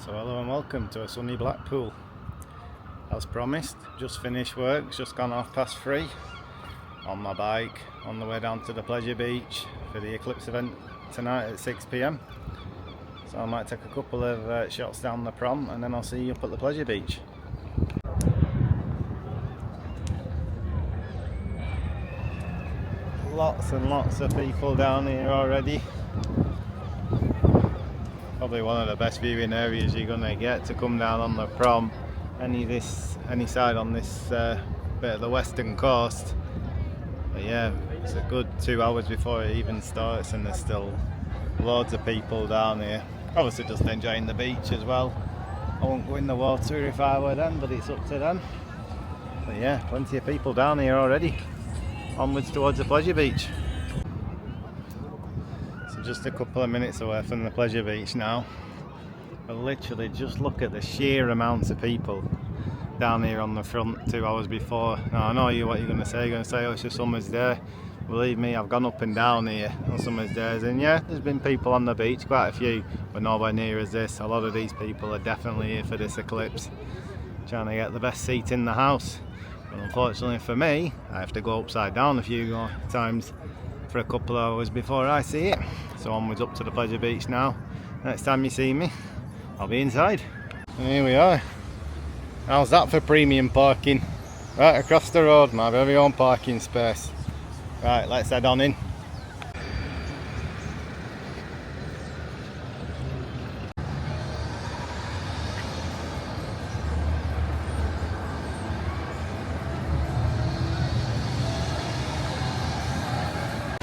So hello and welcome to a sunny Blackpool. As promised, just finished work, it's just gone 3:30 on my bike on the way down to the Pleasure Beach for the Eclipse event tonight at 6 PM. So I might take a couple of shots down the prom and then I'll see you up at the Pleasure Beach. Lots and lots of people down here already. Probably one of the best viewing areas you're gonna get to come down on the prom. Any side on this bit of the western coast. But yeah, it's a good 2 hours before it even starts, and there's still loads of people down here. Obviously, just enjoying the beach as well. I won't go in the water if I were them, but it's up to them. But yeah, plenty of people down here already. Onwards towards the Pleasure Beach. Just a couple of minutes away from the Pleasure Beach now, but literally just look at the sheer amounts of people down here on the front 2 hours before. Now I know what you're going to say. You're going to say, oh, it's a summer's day. Believe me, I've gone up and down here on summer's days, and yeah, there's been people on the beach, quite a few, but nowhere near as this. A lot of these people are definitely here for this eclipse, trying to get the best seat in the house. But unfortunately for me, I have to go upside down a few more times for a couple of hours before I see it. So onwards up to the Pleasure Beach now. Next time you see me, I'll be inside. And here we are. How's that for premium parking? Right across the road, my very own parking space. Right, let's head on in.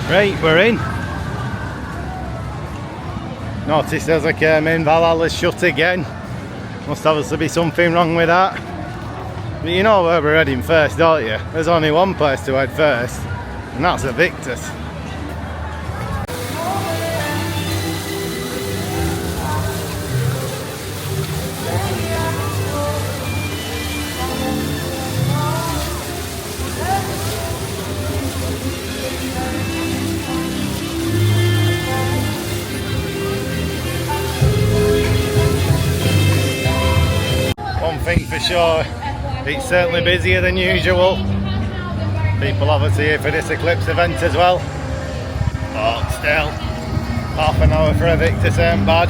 Right, we're in. Noticed as I came in, Valhalla's shut again. Must obviously be something wrong with that. But you know where we're heading first, don't you? There's only one place to head first, and that's Aviktas. One thing for sure, it's certainly busier than usual. People obviously here for this Eclipse event as well. But still, half an hour for Aviktas ain't bad.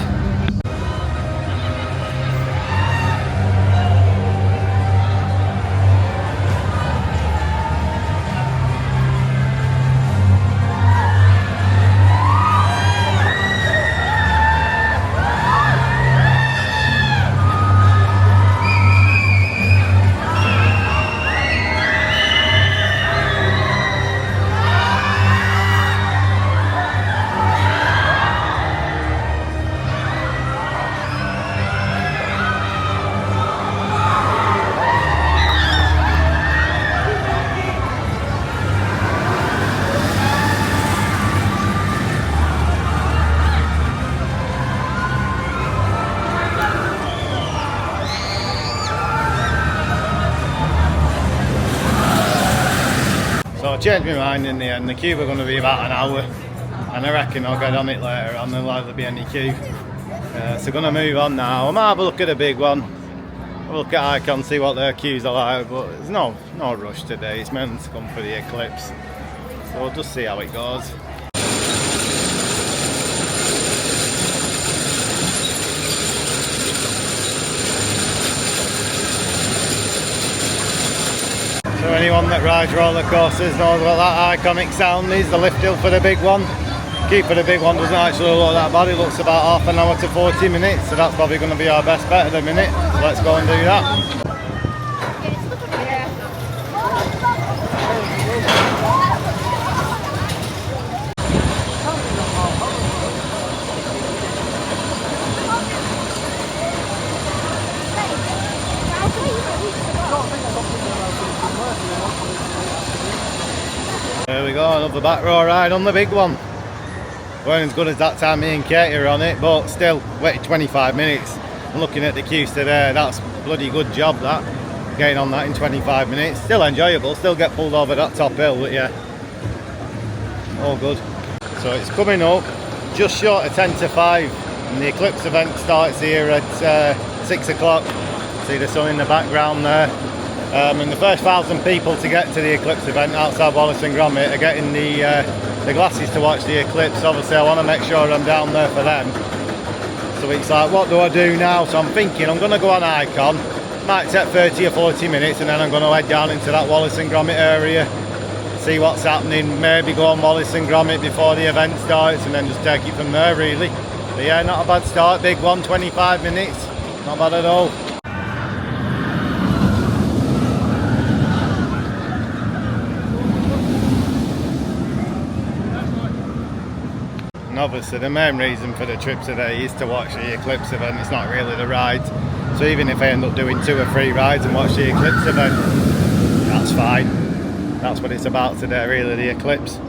So I changed my mind in the end. The queue were going to be about an hour, and I reckon I'll get on it later on. There'll hardly be any queue. So going to move on now. I might have a look at a big one. Have a look at Icon, see what their queues are like, but there's no rush today. It's meant to come for the Eclipse. So we'll just see how it goes. So anyone that rides roller coasters knows what that iconic sound is, the lift hill for the big one. Queue for the big one doesn't actually look that bad, it looks about half an hour to 40 minutes, so that's probably going to be our best bet at the minute. So let's go and do that. There we go, another back row ride on the big one. Weren't as good as that time me and Katie were on it, but still waited 25 minutes. And looking at the queues today, that's a bloody good job that. Getting on that in 25 minutes. Still enjoyable, still get pulled over that top hill, but yeah. All good. So it's coming up just short of 10 to 5 And the Eclipse event starts here at 6 o'clock. See the sun in the background there. And the first 1,000 people to get to the Eclipse event outside Wallace and Gromit are getting the glasses to watch the eclipse. Obviously I want to make sure I'm down there for them. So it's like, what do I do now? So I'm thinking I'm going to go on Icon. Might take 30 or 40 minutes and then I'm going to head down into that Wallace and Gromit area. See what's happening, maybe go on Wallace and Gromit before the event starts and then just take it from there really. But yeah, not a bad start, big one, 25 minutes, not bad at all. And obviously the main reason for the trip today is to watch the Eclipse event, it's not really the ride. So even if I end up doing 2 or 3 rides and watch the Eclipse event, that's fine. That's what it's about today really, the Eclipse.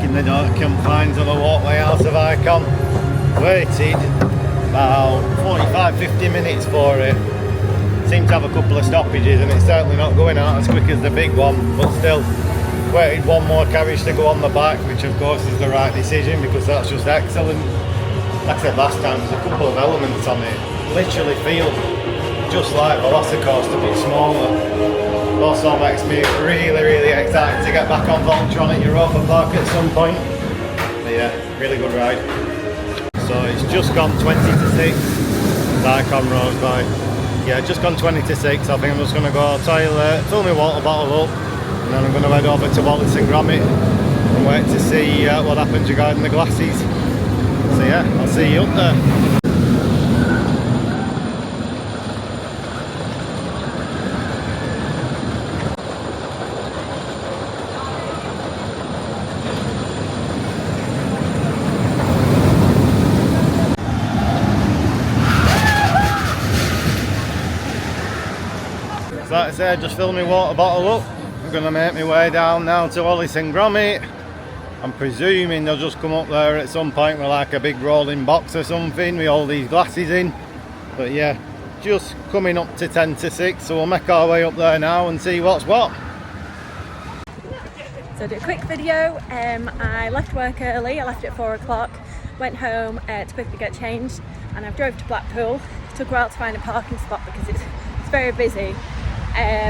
The dark confines of the walkway out of Icon. Waited about 45-50 minutes for it. Seemed to have a couple of stoppages and it's certainly not going out as quick as the big one, but still waited one more carriage to go on the back, which of course is the right decision because that's just excellent. Like I said last time, there's a couple of elements on it. Literally feel just like Velocicoaster but smaller. Also makes me really excited to get back on Voltron at Europa Park at some point. But yeah, really good ride. So it's just gone 20 to 6. Icon Road by. Yeah, just gone 20 to 6. I think I'm just going to go to the toilet, fill my water bottle up, and then I'm going to head over to Wallace and Gromit and wait to see what happens regarding the glasses. So yeah, I'll see you up there. So like I said, just fill my water bottle up. I'm going to make my way down now to Wallace and Gromit. I'm presuming they'll just come up there at some point with like a big rolling box or something with all these glasses in. But yeah, just coming up to 10 to 6, so we'll make our way up there now and see what's what. So I did a quick video. I left work early, I left at 4 o'clock, went home to quickly get changed, and I've drove to Blackpool. It took a while to find a parking spot because it's very busy.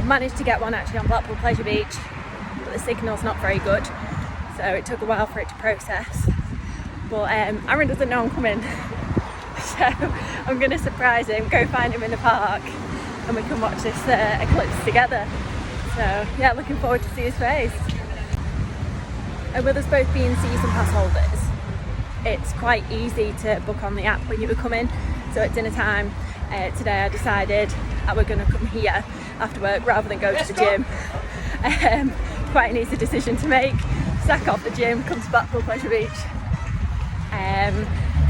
Managed to get one actually on Blackpool Pleasure Beach, but the signal's not very good, so it took a while for it to process. But Arran doesn't know I'm coming, so I'm going to surprise him, go find him in the park, and we can watch this eclipse together. So yeah, looking forward to see his face. With us both being season pass holders, it's quite easy to book on the app when you were coming. So at dinner time today I decided I were going to come here after work rather than go to the gym. Quite an easy decision to make. Sack off the gym, come to Blackpool Pleasure Beach.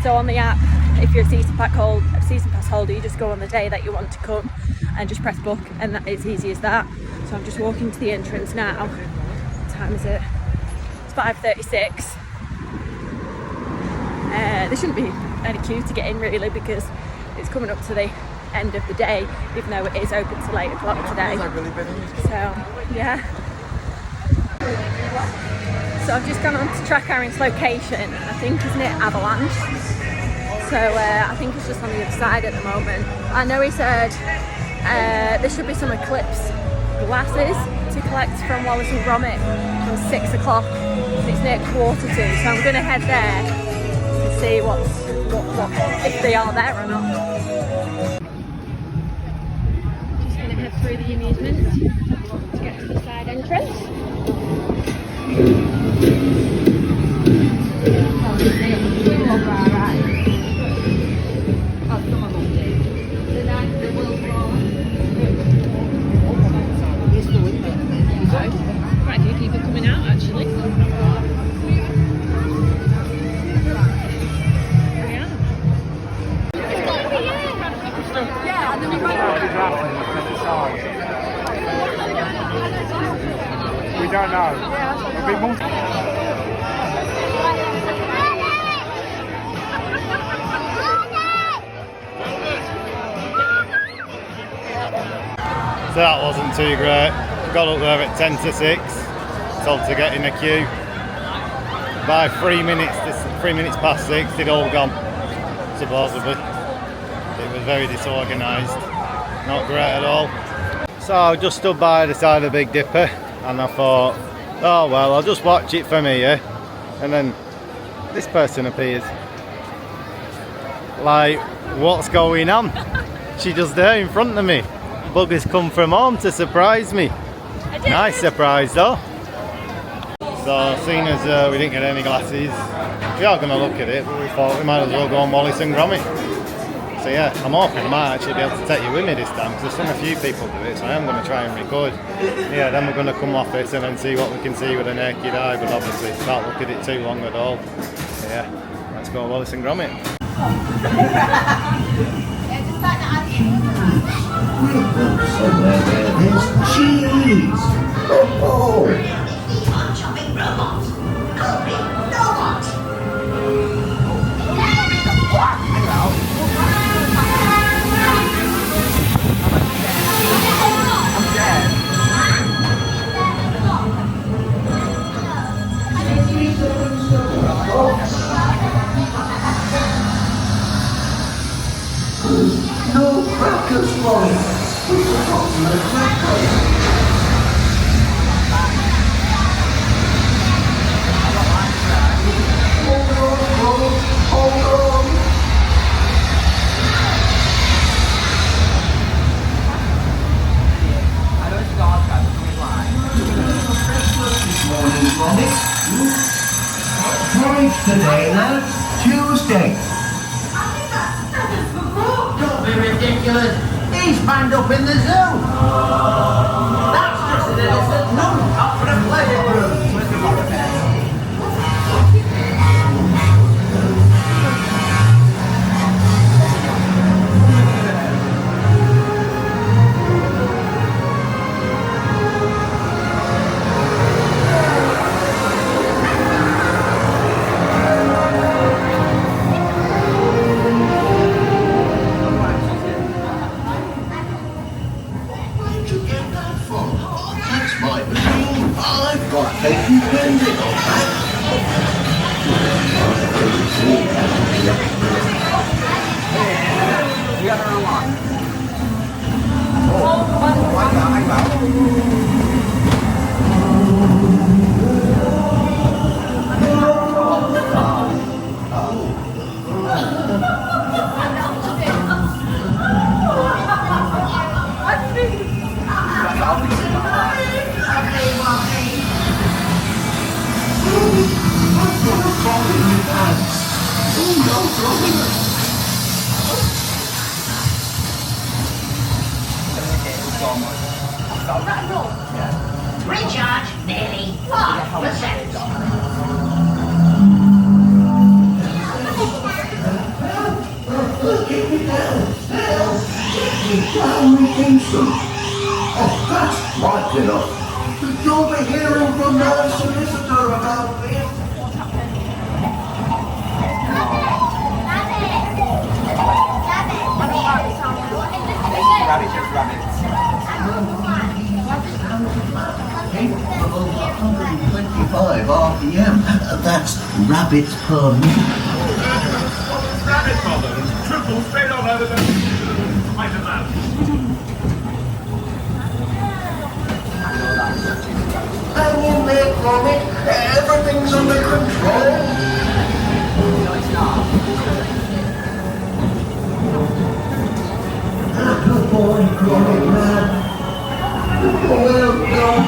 So on the app, if you're a season pass holder, you just go on the day that you want to come and just press book, and that is easy as that. So I'm just walking to the entrance now. What time is it? It's 5:36. There shouldn't be any queue to get in really because it's coming up to the end of the day, even though it is open till 8 o'clock today. So yeah. So I've just gone on to track Arran's location. I think isn't it Avalanche? So I think it's just on the other side at the moment. I know he said there should be some Eclipse glasses to collect from Wallace and Gromit from 6 o'clock. It's near 1:45, so I'm going to head there to see what's if they are there or not. Just going to head through the amusement to get to the side entrance. Quite a few people coming out actually. Yeah, and then we don't know. So that wasn't too great. Got up there at 10 to 6, told to get in a queue. By 3 minutes past 6, they'd all gone, supposedly. It was very disorganised, not great at all. So I just stood by the side of the Big Dipper and I thought, oh well, I'll just watch it from here. And then this person appears. Like, what's going on? She just there in front of me. Bugger's come from home to surprise me. Nice surprise though. So seeing as we didn't get any glasses, we are going to look at it, but we thought we might as well go on Wallace and Gromit. So yeah, I'm hoping I might actually be able to take you with me this time, because I've seen a few people do it, so I am going to try and record. Yeah, then we're going to come off it and then see what we can see with a naked eye, but obviously can't look at it too long at all. So yeah, let's go Wallace and Gromit. Somewhere there's cheese. Oh, I'm chopping robot. Chopping robot. No crackers for you. We forgot the crackers. Hold on. Morning, Gromit. Right today, lads. Tuesday. Don't be ridiculous. He's banged up in the zoo. That's just an innocent nun up for the pleasure room. Recharge nearly 5%. Oh, that's right enough. You'll be hearing from the solicitor about this. Rabbits. Capable of over 125 RPM. That's rabbits per minute. Rabbit mother, triple straight on over the Spider-Man. Hang in there, Gromit. Everything's under control. No, it's not. Gromit, man. Well done.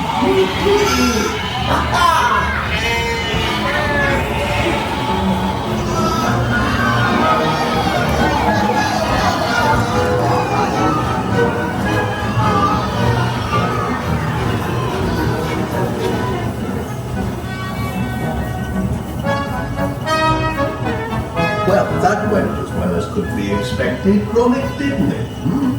Well, that went as well as could be expected, Gromit, didn't it? Hmm?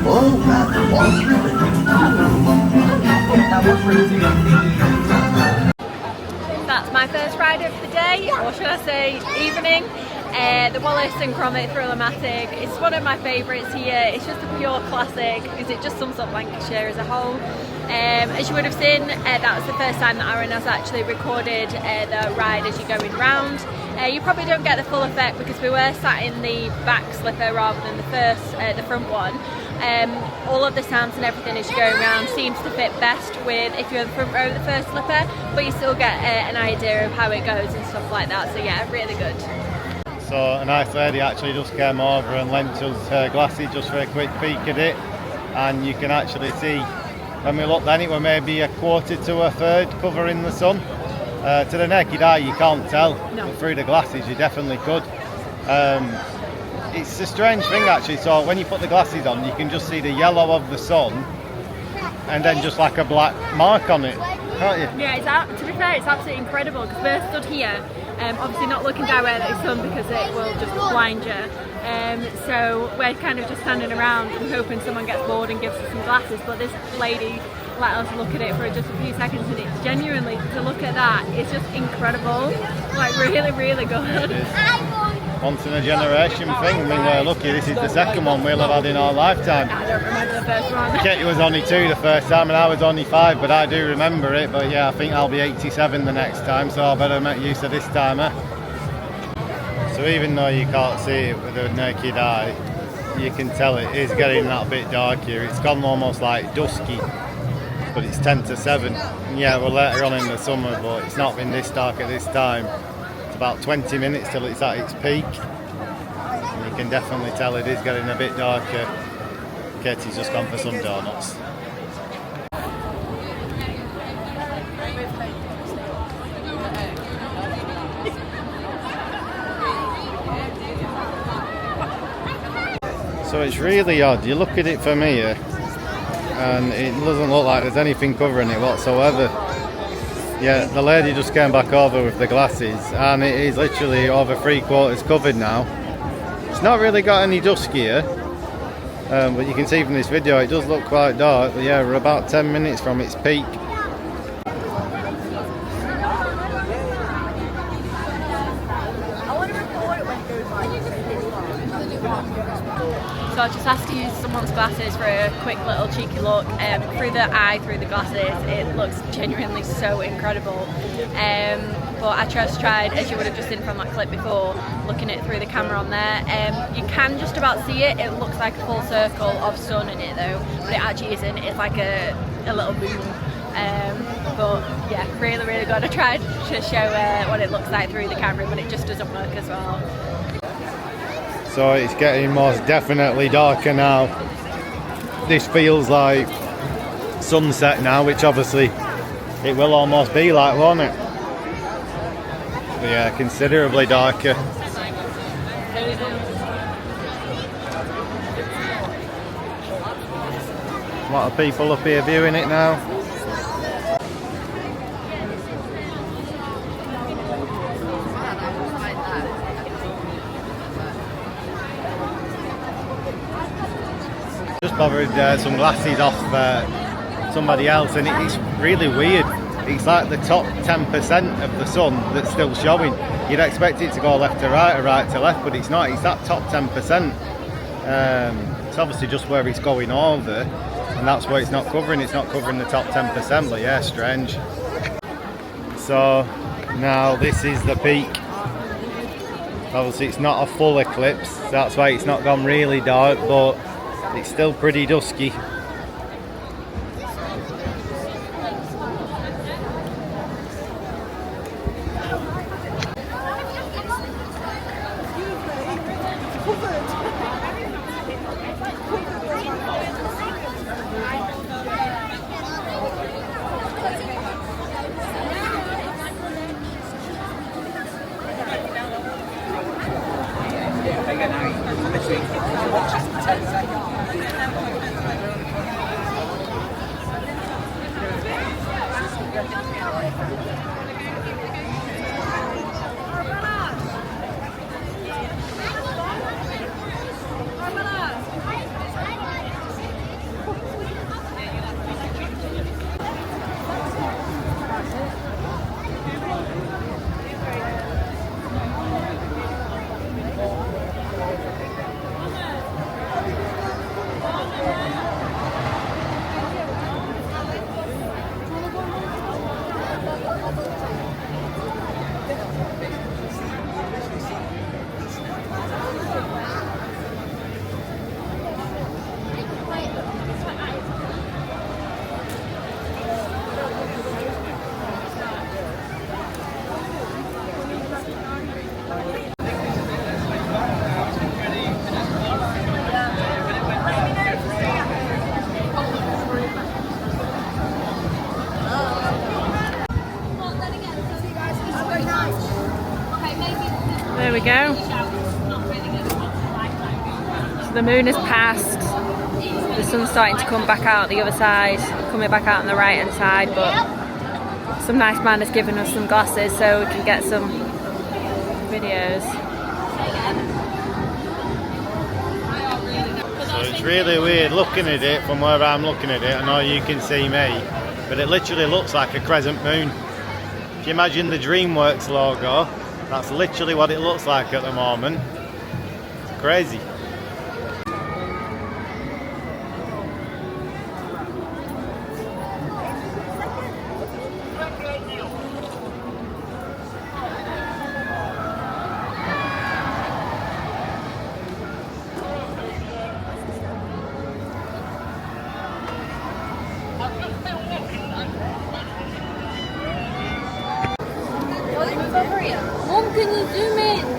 Oh, that was really That's my first ride of the day, or should I say evening. The Wallace and Gromit Thriller-matic. It's one of my favourites here. It's just a pure classic because it just sums up Lancashire as a whole. As you would have seen, that was the first time that Arran has actually recorded the ride as you're going round. You probably don't get the full effect because we were sat in the back slipper rather than the front one. All of the sounds and everything as you're going around seems to fit best with if you're in the front row of the first slipper, but you still get an idea of how it goes and stuff like that. So yeah, really good. So a nice lady actually just came over and lent us her glasses just for a quick peek at it, and you can actually see when we looked then it was maybe a quarter to a third covering the sun. To the naked eye you can't tell, No. but through the glasses you definitely could. It's a strange thing actually, so when you put the glasses on you can just see the yellow of the sun and then just like a black mark on it, can't you? Yeah, to be fair, it's absolutely incredible because we're stood here, obviously not looking directly at the sun because it will just blind you. So we're kind of just standing around and hoping someone gets bored and gives us some glasses, but this lady let us look at it for just a few seconds, and it's genuinely, to look at that, it's just incredible, like really, really good. Once in a generation thing. I mean, we're lucky this is the second one we'll have had in our lifetime. I don't remember the first one. Katie was only 2 the first time and I was only 5, but I do remember it. But yeah, I think I'll be 87 the next time, so I better make use of this timer. So even though you can't see it with a naked eye, you can tell it is getting that bit darker. It's gone almost like dusky, but it's 10 to 7. And yeah, we're later on in the summer, but it's not been this dark at this time. It's about 20 minutes till it's at its peak. And you can definitely tell it is getting a bit darker. Katie's just gone for some donuts. So it's really odd. You look at it from here and it doesn't look like there's anything covering it whatsoever. Yeah, the lady just came back over with the glasses and it is literally over 3/4 covered now. It's not really got any dusk here, but you can see from this video it does look quite dark. But yeah, we're about 10 minutes from its peak. So I just asked to use someone's glasses for a quick little cheeky look through the eye, through the glasses. It looks genuinely so incredible. But I just tried, as you would have just seen from that clip before, looking it through the camera on there. You can just about see it. It looks like a full circle of sun in it though, but it actually isn't. It's like a little moon. But yeah, really, really good. I tried to show what it looks like through the camera, but it just doesn't work as well. So it's getting most definitely darker now. This feels like sunset now, which obviously it will almost be like, won't it? But yeah, considerably darker. A lot of people up here viewing it now. Just borrowed some glasses off somebody else, and it's really weird. It's like the top 10% of the sun that's still showing. You'd expect it to go left to right or right to left, but it's not. It's that top 10%. It's obviously just where it's going over, and that's where it's not covering. It's not covering the top 10%, but yeah, strange. So Now this is the peak. Obviously it's not a full eclipse, so that's why it's not gone really dark, but it's still pretty dusky. There we go. So the moon has passed. The sun's starting to come back out the other side, coming back out on the right hand side, but some nice man has given us some glasses so we can get some videos. So it's really weird looking at it from where I'm looking at it. I know you can see me, but it literally looks like a crescent moon. If you imagine the DreamWorks logo, that's literally what it looks like at the moment. It's crazy. Mom, can you zoom in?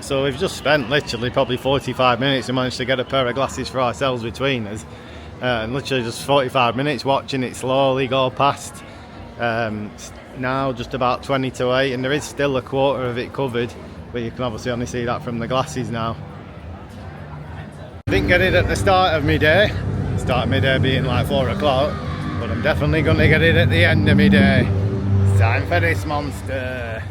So we've just spent literally probably 45 minutes and managed to get a pair of glasses for ourselves between us, and literally just 45 minutes watching it slowly go past. It's now just about 20 to 8 and there is still a quarter of it covered, but you can obviously only see that from the glasses now. I didn't get it at the start of my day, start of my day being like 4 o'clock, but I'm definitely going to get it at the end of my day. It's time for this monster.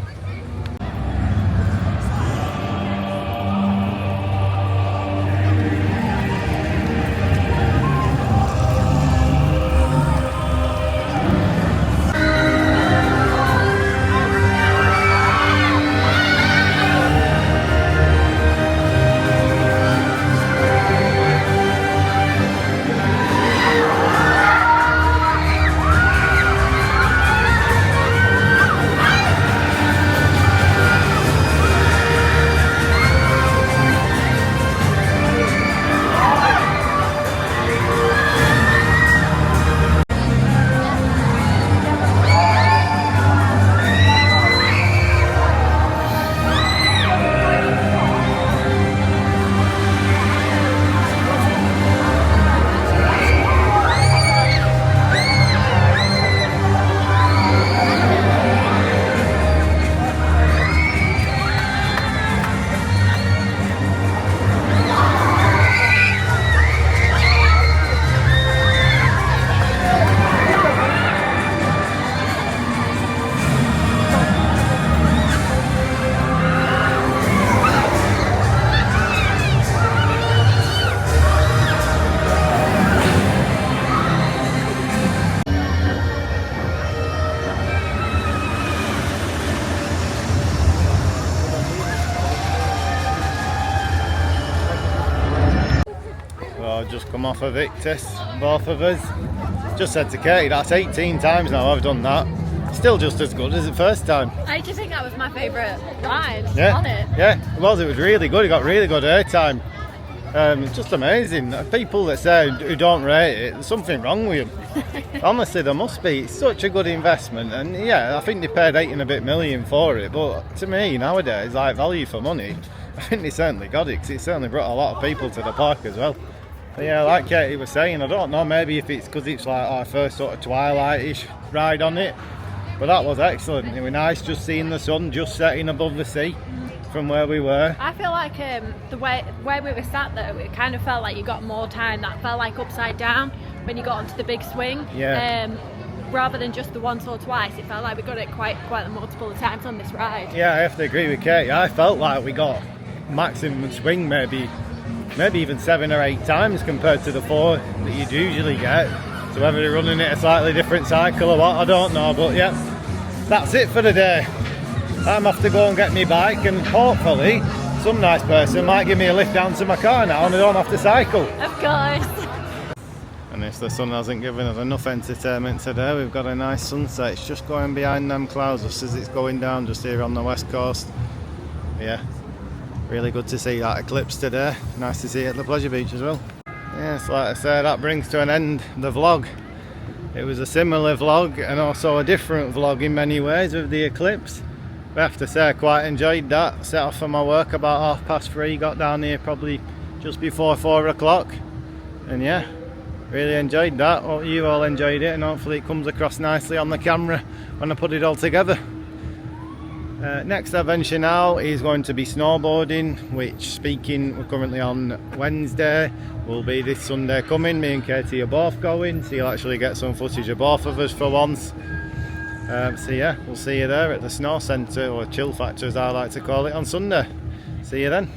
So I've just come off Aviktas, both of us. Just said to Katie, that's 18 times now I've done that. Still just as good as the first time. I just think that was my favourite ride Yeah, on it. yeah, it was really good. It got really good airtime. It's just amazing. People that say who don't rate it, there's something wrong with them. Honestly, there must be. It's such a good investment, and yeah, I think they paid 8 and a bit million for it. But to me, nowadays, like value for money, I think they certainly got it because it certainly brought a lot of people to the park as well. But yeah, like Katie was saying, I don't know, maybe if it's because it's like our first sort of twilight-ish ride on it, but that was excellent. It was nice just seeing the sun just setting above the sea from where we were. I feel like the way where we were sat though, it kind of felt like you got more time. That felt like upside down when you got onto the big swing. Yeah. Rather than just the once or twice, it felt like we got it quite a multiple of times on this ride. Yeah, I have to agree with Katie. I felt like we got maximum swing maybe even 7 or 8 times compared to the 4 that you'd usually get. So whether they're running it a slightly different cycle or what, I don't know. But yeah, that's it for the day. I'm off to go and get my bike, and hopefully some nice person might give me a lift down to my car now and I don't have to cycle. Of course. And if the sun hasn't given us enough entertainment today, we've got a nice sunset. It's just going behind them clouds just as it's going down just here on the west coast. Yeah, really good to see that eclipse today. Nice to see it at the Pleasure Beach as well. Yes, like I say, that brings to an end the vlog. It was a similar vlog and also a different vlog in many ways with the eclipse. I have to say I quite enjoyed that. Set off for my work about 3:30, got down here probably just before 4 o'clock, and yeah, really enjoyed that. Hope you all enjoyed it, and hopefully it comes across nicely on the camera when I put it all together. Next adventure now is going to be snowboarding, which, speaking, we're currently on Wednesday, will be this Sunday coming. Me and Katie are both going, so you'll actually get some footage of both of us for once. So yeah, we'll see you there at the snow centre, or chill factor as I like to call it, on Sunday. See you then.